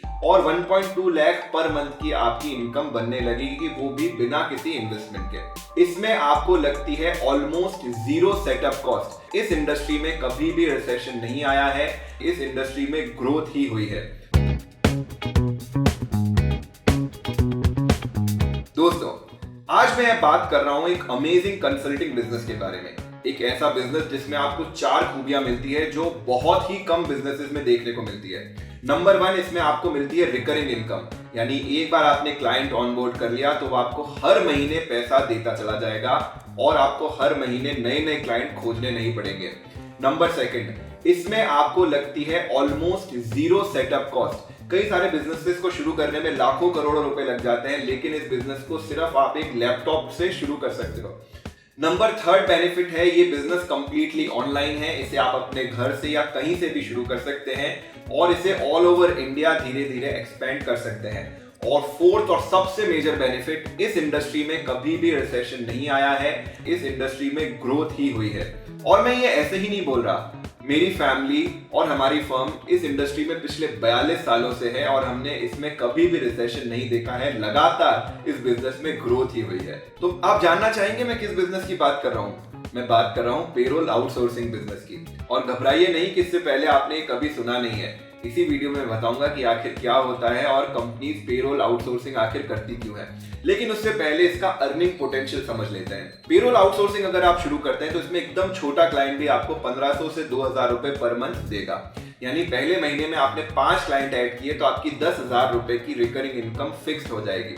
और 1.2 lakh per month की आपकी इनकम बनने लगेगी, वो भी बिना किसी इन्वेस्टमेंट के। इसमें आपको लगती है ऑलमोस्ट जीरो सेटअप कॉस्ट। इस इंडस्ट्री में कभी भी रिसेशन नहीं आया है, इस इंडस्ट्री में ग्रोथ ही हुई है। दोस्तों, आज मैं बात कर रहा हूं एक अमेजिंग कंसल्टिंग बिजनेस के बारे में। एक ऐसा बिजनेस जिसमें आपको 4 खूबियां मिलती है जो बहुत ही कम बिजनेसेस में देखने को मिलती है। नंबर 1, इसमें आपको मिलती है रिकरिंग इनकम, यानी एक बार आपने क्लाइंट ऑनबोर्ड कर लिया तो वो आपको हर महीने पैसा देता चला जाएगा और आपको हर महीने नए नए क्लाइंट खोजने नहीं पड़ेंगे। नंबर 2, इसमें आपको लगती है ऑलमोस्ट जीरो सेटअप कॉस्ट। कई सारे बिजनेसेस को शुरू करने में लाखों करोड़ों रुपए लग जाते हैं, लेकिन इस बिजनेस को सिर्फ आप एक लैपटॉप से शुरू कर सकते हो। नंबर 3 बेनिफिट है, ये बिजनेस कंप्लीटली ऑनलाइन है। इसे आप अपने घर से या कहीं से भी शुरू कर सकते हैं और इसे ऑल ओवर इंडिया धीरे धीरे एक्सपेंड कर सकते हैं। और 4th और सबसे मेजर बेनिफिट, इस इंडस्ट्री में कभी भी रिसेशन नहीं आया है, इस इंडस्ट्री में ग्रोथ ही हुई है। और मैं ये ऐसे ही नहीं बोल रहा, मेरी फैमिली और हमारी फर्म इस इंडस्ट्री में पिछले 42 सालों से है और हमने इसमें कभी भी रिसेशन नहीं देखा है। लगातार इस बिजनेस में ग्रोथ ही हुई है। तो आप जानना चाहेंगे मैं किस बिजनेस की बात कर रहा हूँ? मैं बात कर रहा हूँ पेरोल आउटसोर्सिंग बिजनेस की। और घबराइए नहीं कि इससे पहले आपने कभी सुना नहीं है। इसी वीडियो में बताऊंगा कि आखिर क्या होता है और कंपनीज पेरोल आउटसोर्सिंग आखिर करती क्यों है। लेकिन उससे पहले इसका अर्निंग पोटेंशियल समझ लेते हैं। पेरोल आउटसोर्सिंग अगर आप शुरू करते हैं तो इसमें एकदम छोटा क्लाइंट भी आपको 1500 से 2000 रुपए पर मंथ देगा। यानी पहले महीने में आपने 5 क्लाइंट ऐड किए तो आपकी 10,000 रुपए की रिकरिंग इनकम फिक्स हो जाएगी।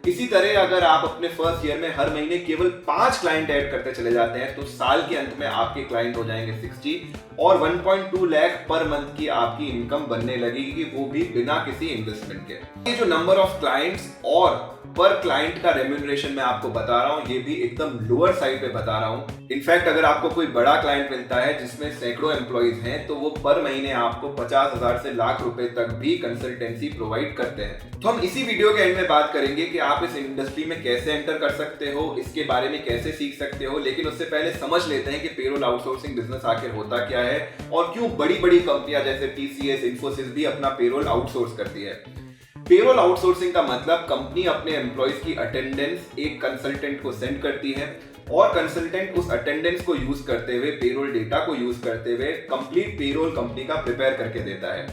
इसी तरह अगर आप अपने फर्स्ट ईयर में हर महीने केवल 5 क्लाइंट ऐड करते चले जाते हैं तो साल के अंत में आपके क्लाइंट हो जाएंगे 60 और 1.2 लाख पर मंथ की आपकी इनकम बनने लगेगी, वो भी बिना किसी इन्वेस्टमेंट के। ये जो नंबर ऑफ क्लाइंट्स और पर क्लाइंट का रेम्यूनरेशन मैं आपको बता रहा हूं, ये भी एकदम लोअर साइड पे बता रहा हूं। इनफैक्ट अगर आपको कोई बड़ा क्लाइंट मिलता है जिसमें सैकड़ों एम्प्लॉइज हैं तो वो पर महीने आपको 50,000 से लाख रुपए तक भी कंसल्टेंसी प्रोवाइड करते हैं। तो हम इसी वीडियो के एंड में बात करेंगे कि आप इस इंडस्ट्री में कैसे एंटर कर सकते हो, इसके बारे में कैसे सीख सकते हो। लेकिन उससे पहले समझ लेते हैं कि पेरोल आउटसोर्सिंग बिजनेस आखिर होता क्या है और क्यों बड़ी बड़ी कंपनियां जैसे टीसीएस, इन्फोसिस भी अपना पेरोल आउटसोर्स करती है। पेरोल आउटसोर्सिंग का मतलब कंपनी अपने एम्प्लॉइज की अटेंडेंस एक कंसल्टेंट को सेंड करती है और कंसल्टेंट उस अटेंडेंस को यूज करते हुए, पेरोल डेटा को यूज करते हुए कंप्लीट पेरोल कंपनी का प्रिपेयर करके देता है,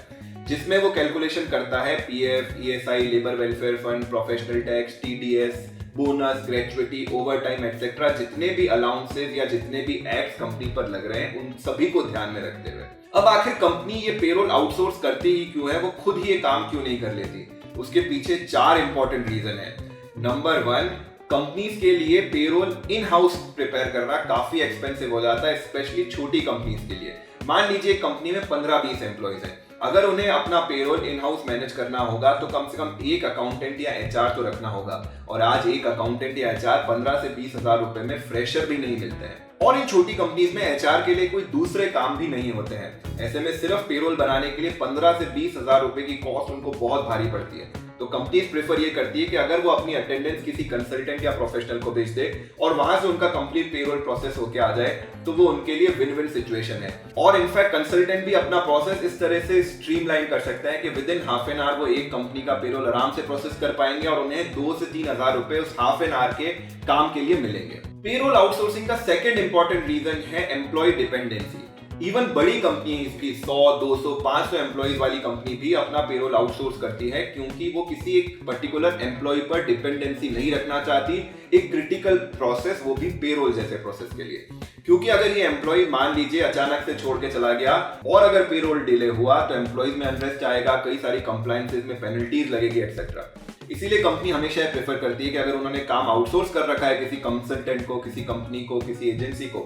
जिसमें वो कैलकुलेशन करता है PF, ESI, labour welfare fund, professional tax, TDS, bonus, gratuity, overtime etcetera, जितने भी अलाउंसेस या जितने भी एक्ट्स कंपनी पर लग रहे हैं उन सभी को ध्यान में रखते हुए। अब आखिर कंपनी ये पेरोल आउटसोर्स करती ही क्यों है, वो खुद ही ये काम क्यों नहीं कर लेती? उसके पीछे 4 इंपॉर्टेंट रीजन है। नंबर 1, कंपनीज के लिए पेरोल इन हाउस प्रिपेयर करना काफी एक्सपेंसिव हो जाता है, स्पेशली छोटी कंपनीज के लिए। मान लीजिए कंपनी में 15-20 एम्प्लॉइज हैं, अगर उन्हें अपना पेरोल इन हाउस मैनेज करना होगा तो कम से कम एक अकाउंटेंट या एचआर तो रखना होगा। और आज एक अकाउंटेंट या एचआर 15 से 20,000 रुपए में फ्रेशर भी नहीं मिलते हैं। और इन छोटी कंपनीज में एचआर के लिए कोई दूसरे काम भी नहीं होते हैं। ऐसे में सिर्फ पेरोल बनाने के लिए 15 से 20,000 रुपए की कॉस्ट उनको बहुत भारी पड़ती है। तो कंपनीज प्रेफर ये करती है कि अगर वो अपनी अटेंडेंस किसी कंसल्टेंट या प्रोफेशनल को भेज दे और वहां से उनका कंप्लीट पेरोल प्रोसेस होके आ जाए तो वो उनके लिए विन विन सिचुएशन है। और इनफैक्ट कंसल्टेंट भी अपना प्रोसेस इस तरह से स्ट्रीमलाइन कर सकता है कि with in half an hour वो एक कंपनी का पेरोल आराम से प्रोसेस कर पाएंगे और उन्हें 2 से 3,000 रुपए उस हाफ एन आवर के काम के लिए मिलेंगे। पेरोल आउटसोर्सिंग का सेकंड इंपॉर्टेंट रीजन है एम्प्लॉय डिपेंडेंसी। इवन बड़ी कंपनीज भी 100, 200, 500 एम्प्लॉइज वाली कंपनी भी अपना पेरोल आउटसोर्स करती है, क्योंकि वो किसी एक पर्टिकुलर एम्प्लॉय पर डिपेंडेंसी नहीं रखना चाहती। एक क्रिटिकल प्रोसेस, वो भी पेरोल जैसे प्रोसेस के लिए। क्योंकि अगर ये एम्प्लॉय मान लीजिए अचानक से छोड़ के चला गया और अगर पेरोल डिले हुआ तो एम्प्लॉइज में अनरेस्ट आएगा, कई सारी कंप्लायंसेस में पेनल्टीज लगेगी एक्सेट्रा। इसीलिए कंपनी हमेशा प्रेफर करती है कि अगर उन्होंने काम आउटसोर्स कर रखा है किसी कंसल्टेंट को, किसी कंपनी को, किसी एजेंसी को,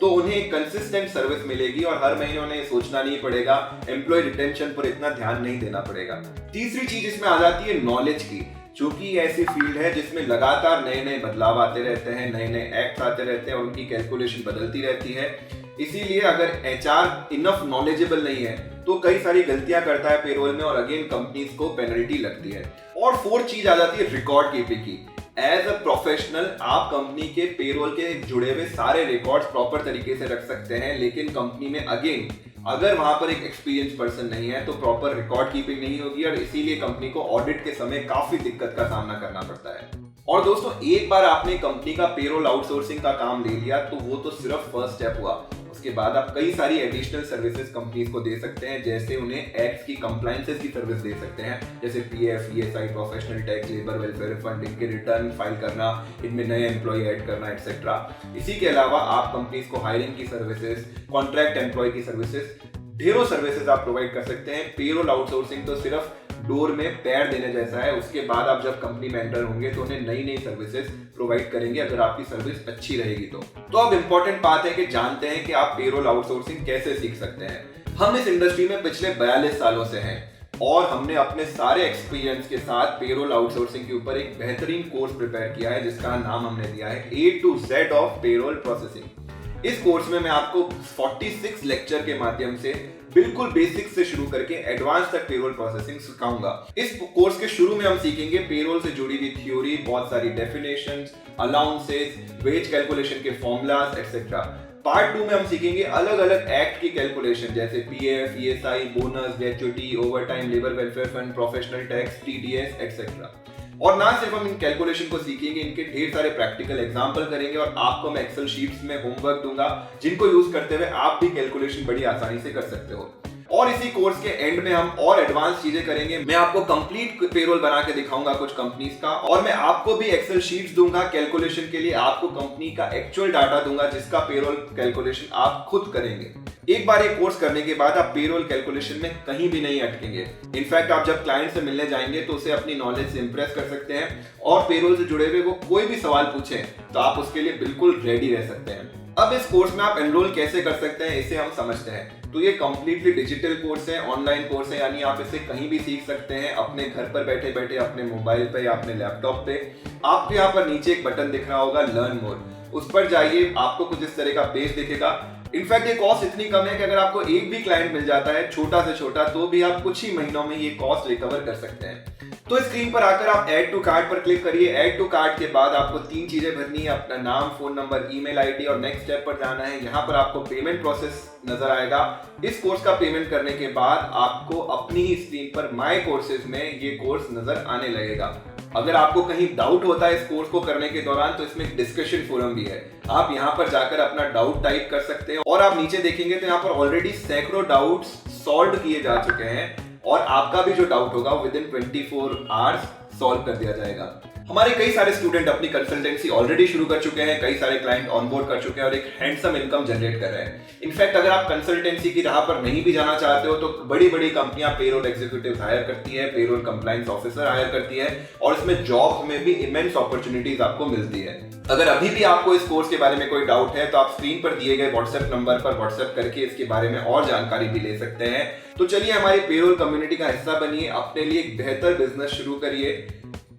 तो उन्हें एक कंसिस्टेंट सर्विस मिलेगी और हर महीने उन्हें सोचना नहीं पड़ेगा, एम्प्लॉय रिटेंशन पर इतना ध्यान नहीं देना पड़ेगा। तीसरी चीज इसमें आ जाती है नॉलेज की, चूंकि ऐसी फील्ड है जिसमें लगातार नए नए बदलाव आते रहते हैं, नए नए एक्ट आते रहते हैं और उनकी कैलकुलेशन बदलती रहती है। इसीलिए अगर एचआर इनफ नॉलेजेबल नहीं है तो कई सारी गलतियां करता है पेरोल में और अगेन कंपनीज को पेनल्टी लगती है। और फोर्थ चीज आ जाती है रिकॉर्ड कीपिंग की। एज अ प्रोफेशनल आप कंपनी के पेरोल के जुड़े हुए सारे रिकॉर्ड्स प्रॉपर तरीके से रख सकते हैं, लेकिन कंपनी में अगेन अगर वहां पर एक एक्सपीरियंस पर्सन नहीं है तो प्रॉपर रिकॉर्ड कीपिंग नहीं होगी और इसीलिए कंपनी को ऑडिट के समय काफी दिक्कत का सामना करना पड़ता है। और दोस्तों, एक बार आपने कंपनी का पेरोल आउटसोर्सिंग का काम ले लिया तो वो तो सिर्फ फर्स्ट स्टेप हुआ। उसके बाद आप कई सारी एडिशनल सर्विसेज कंपनीज को दे सकते हैं, जैसे उन्हें एक्ट की कंप्लायंसेस की सर्विस दे सकते हैं, जैसे PF, ESI, professional tax, labour welfare fund, इनके रिटर्न फाइल करना, इनमें नए एम्प्लॉय ऐड करना, एक्सेट्रा। इसी के अलावा आप कंपनीज को हायरिंग की सर्विसेज, कॉन्ट्रैक्ट एम्प्लॉय की सर्विसेज, ढेरों सर्विसेज आप प्रोवाइड कर सकते हैं। पेरोल आउटसोर्सिंग तो सिर्फ डोर में पैर देने जैसा है। उसके बाद आप जब कंपनी में एंटर होंगे तो उन्हें नई नई सर्विसेज प्रोवाइड करेंगे अगर आपकी सर्विस अच्छी रहेगी तो अब इंपॉर्टेंट बात है कि जानते हैं कि आप पेरोल आउटसोर्सिंग कैसे सीख सकते हैं। हम इस इंडस्ट्री में पिछले 42 सालों से हैं और हमने अपने सारे एक्सपीरियंस के साथ पेरोल आउटसोर्सिंग के ऊपर एक बेहतरीन कोर्स प्रिपेयर किया है, जिसका नाम हमने दिया है A to Z of payroll processing. इस कोर्स में मैं आपको 46 लेक्चर के माध्यम से बिल्कुल बेसिक से शुरू करके एडवांस तक पेरोल प्रोसेसिंग सिखाऊंगा। इस कोर्स के शुरू में हम सीखेंगे पेरोल से जुड़ी हुई थ्योरी, बहुत सारी डेफिनेशंस, अलाउंसेस, वेज कैलकुलेशन के फॉर्मूलाज, एक्सेट्रा। पार्ट 2 में हम सीखेंगे अलग अलग एक्ट की कैलकुलेशन, जैसे PF, ESI, bonus, gratuity, overtime, labour welfare fund, professional tax, TDS, etcetera. और ना सिर्फ हम इन कैलकुलेशन को सीखेंगे, इनके ढेर सारे प्रैक्टिकल एग्जांपल करेंगे और आपको मैं एक्सेल शीट्स में होमवर्क दूंगा, जिनको यूज करते हुए आप भी कैलकुलेशन बड़ी आसानी से कर सकते हो। और इसी कोर्स के एंड में हम और एडवांस चीजें करेंगे। मैं आपको कंप्लीट पेरोल बना के दिखाऊंगा कुछ कंपनीज का, और मैं आपको भी एक्सेल शीट्स दूंगा कैलकुलेशन के लिए। आपको कंपनी का एक्चुअल डाटा दूंगा जिसका पेरोल कैलकुलेशन आप खुद करेंगे। एक बार ये कोर्स करने के बाद आप पेरोल कैलकुलेशन में कहीं भी नहीं अटकेंगे। इनफैक्ट आप जब क्लाइंट से मिलने जाएंगे तो उसे अपनी नॉलेज से इंप्रेस कर सकते हैं और पेरोल से जुड़े हुए वो कोई भी सवाल पूछे तो आप उसके लिए बिल्कुल रेडी रह सकते हैं। अब इस कोर्स में आप एनरोल कैसे कर सकते हैं इसे हम समझते हैं। तो ये कंप्लीटली डिजिटल कोर्स है, ऑनलाइन कोर्स है, यानी आप इसे कहीं भी सीख सकते हैं, अपने घर पर बैठे बैठे, अपने मोबाइल पे या अपने लैपटॉप पे। आपको यहाँ पर नीचे एक बटन दिख रहा होगा लर्न मोर, उस पर जाइए, आपको कुछ इस तरह का पेज दिखेगा। इनफैक्ट ये कॉस्ट इतनी कम है कि अगर आपको एक भी क्लाइंट मिल जाता है, छोटा से छोटा, तो भी आप कुछ ही महीनों में ये कॉस्ट रिकवर कर सकते हैं। तो स्क्रीन पर आकर आप ऐड टू कार्ट पर क्लिक करिए। ऐड टू कार्ट के बाद आपको 3 चीजें भरनी है, अपना नाम, फोन नंबर, ईमेल आईडी, और नेक्स्ट स्टेप पर जाना है। यहाँ पर आपको पेमेंट प्रोसेस नजर आएगा। इस कोर्स का पेमेंट करने के बाद आपको अपनी ही स्क्रीन पर माय कोर्सेज में ये कोर्स नजर आने लगेगा। अगर आपको कहीं डाउट होता है इस कोर्स को करने के दौरान तो इसमें डिस्कशन फोरम भी है, आप यहाँ पर जाकर अपना डाउट टाइप कर सकते हैं और आप नीचे देखेंगे तो यहाँ पर ऑलरेडी सैकड़ों डाउट्स सॉल्व किए जा चुके हैं और आपका भी जो डाउट होगा विद इन 24 आवर्स सॉल्व कर दिया जाएगा। हमारे कई सारे स्टूडेंट अपनी कंसल्टेंसी ऑलरेडी शुरू कर चुके हैं, कई सारे क्लाइंट ऑनबोर्ड कर चुके हैं और एक हैंडसम इनकम जनरेट कर रहे हैं। इनफैक्ट अगर आप कंसल्टेंसी की राह पर नहीं भी जाना चाहते हो तो बड़ी बड़ी कंपनियां पेरोल एग्जीक्यूटिव हायर करती है, पेरोल कंप्लायंस ऑफिसर हायर करती है और इसमें जॉब्स में भी इमेंस अपॉर्चुनिटीज आपको मिलती है। अगर अभी भी आपको इस कोर्स के बारे में कोई डाउट है तो आप स्क्रीन पर दिए गए व्हाट्सएप नंबर पर व्हाट्सएप करके इसके बारे में और जानकारी भी ले सकते हैं। तो चलिए हमारी पेरोल कम्युनिटी का हिस्सा बनिए, अपने लिए एक बेहतर बिजनेस शुरू करिए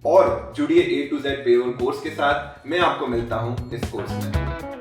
और जुड़िए A to Z payroll course के साथ। मैं आपको मिलता हूं इस कोर्स में।